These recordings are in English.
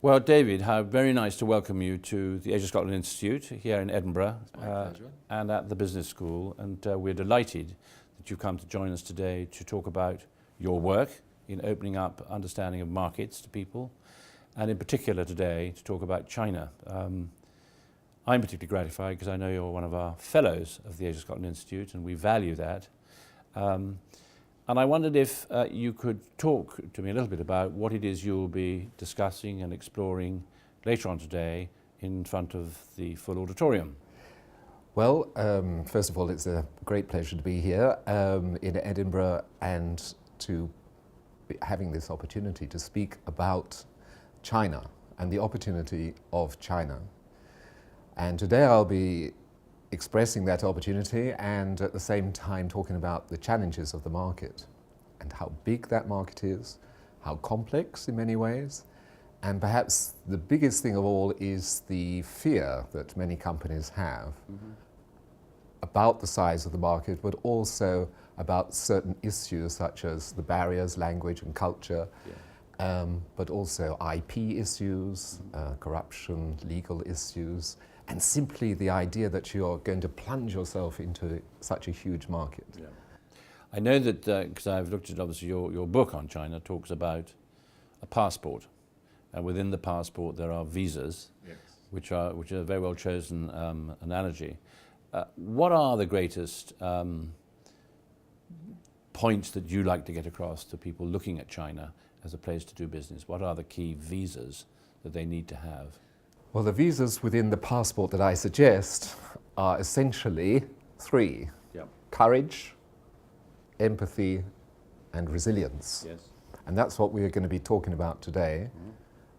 Well, David, how very nice to welcome you to the Asia Scotland Institute here in Edinburgh and at the Business School. And we're delighted that you've come to join us today to talk about your work in opening up understanding of markets to people, and in particular today to talk about China. I'm particularly gratified because I know you're one of our fellows of the Asia Scotland Institute, and we value that. And I wondered if you could talk to me a little bit about what it is you'll be discussing and exploring later on today in front of the full auditorium. Well, first of all, it's a great pleasure to be here in Edinburgh and to be having this opportunity to speak about China and the opportunity of China. And today I'll be expressing that opportunity and at the same time talking about the challenges of the market and how big that market is, how complex in many ways, and perhaps the biggest thing of all is the fear that many companies have about the size of the market, but also about certain issues such as the barriers, language and culture, but also IP issues, corruption, legal issues, and simply the idea that you're going to plunge yourself into such a huge market. Yeah. I know that, because I've looked at obviously your book on China talks about a passport, and within the passport there are visas, which are a very well chosen analogy. What are the greatest points that you like to get across to people looking at China as a place to do business? What are the key visas that they need to have? Well, the visas within the passport that I suggest are essentially three. Courage, empathy, and resilience. And that's what we're going to be talking about today.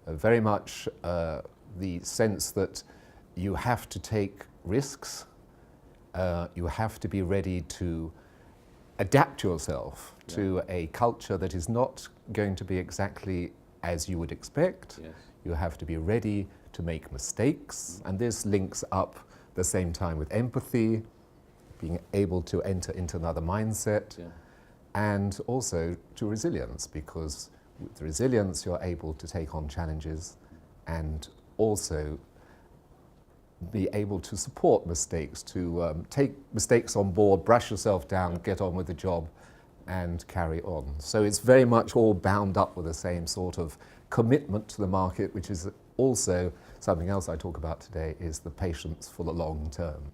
Very much the sense that you have to take risks, you have to be ready to adapt yourself to a culture that is not going to be exactly as you would expect. You have to be ready to make mistakes, and this links up the same time with empathy, being able to enter into another mindset, and also to resilience, because with resilience you're able to take on challenges and also be able to support mistakes, to take mistakes on board, brush yourself down, get on with the job and carry on. So it's very much all bound up with the same sort of commitment to the market, which is also something else I talk about today, is the patience for the long term.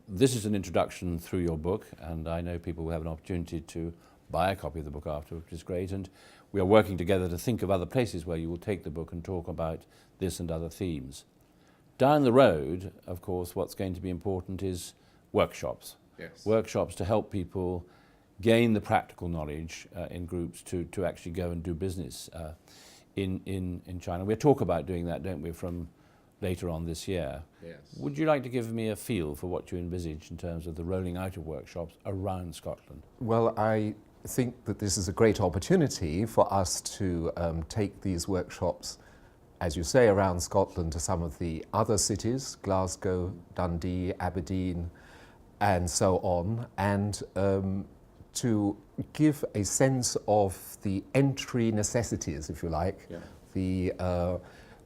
This is an introduction through your book, and I know people will have an opportunity to buy a copy of the book after, which is great, and we are working together to think of other places where you will take the book and talk about this and other themes. Down the road, of course, what's going to be important is workshops. Workshops to help people gain the practical knowledge in groups to actually go and do business in China. We'll talk about doing that, don't we, from later on this year. Would you like to give me a feel for what you envisage in terms of the rolling out of workshops around Scotland? Well, I think that this is a great opportunity for us to take these workshops, as you say, around Scotland to some of the other cities, Glasgow, Dundee, Aberdeen, and so on, and to give a sense of the entry necessities, if you like, the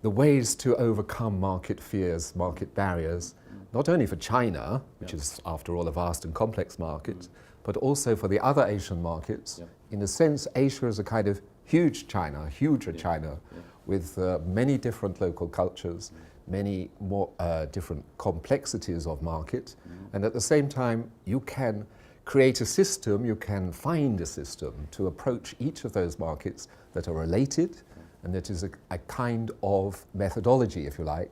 ways to overcome market fears, market barriers, not only for China, which is after all a vast and complex market, but also for the other Asian markets. In a sense, Asia is a kind of huge China, huger China, with many different local cultures, many more different complexities of market, and at the same time you can create a system, you can find a system to approach each of those markets that are related, and that is a kind of methodology, if you like,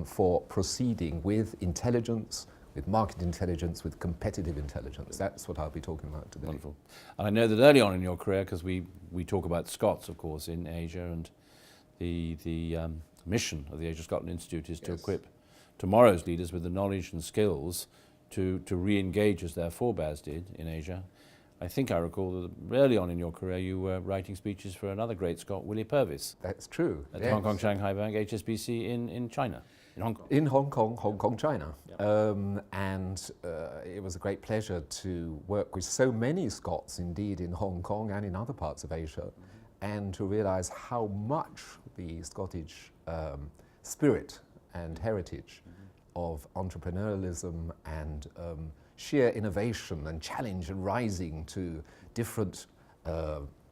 for proceeding with intelligence, with market intelligence, with competitive intelligence. That's what I'll be talking about today. Wonderful. And I know that early on in your career, because we talk about Scots, of course, in Asia, and the mission of the Asia Scotland Institute is to equip tomorrow's leaders with the knowledge and skills to re-engage as their forebears did in Asia. I think I recall that early on in your career you were writing speeches for another great Scot, Willie Purvis. That's true. At the Hong Kong Shanghai Bank, HSBC in China. In Hong Kong. In Hong Kong, China. And it was a great pleasure to work with so many Scots indeed in Hong Kong and in other parts of Asia, and to realize how much the Scottish spirit and heritage of entrepreneurialism and sheer innovation and challenge and rising to different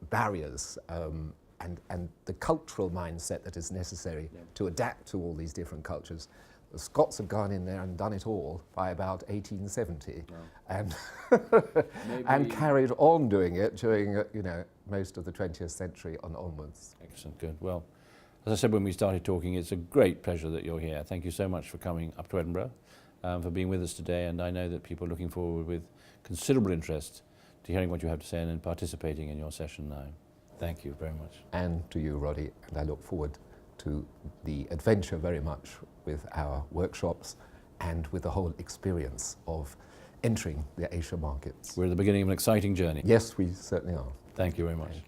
barriers and the cultural mindset that is necessary to adapt to all these different cultures. The Scots have gone in there and done it all by about 1870, and and carried on doing it during most of the 20th century and onwards. Excellent, good. Well, as I said when we started talking, it's a great pleasure that you're here. Thank you so much for coming up to Edinburgh, for being with us today, and I know that people are looking forward with considerable interest to hearing what you have to say and participating in your session now. Thank you very much. And to you, Roddy, and I look forward to the adventure very much with our workshops and with the whole experience of entering the Asia markets. We're at the beginning of an exciting journey. Yes, we certainly are. Thank you very much.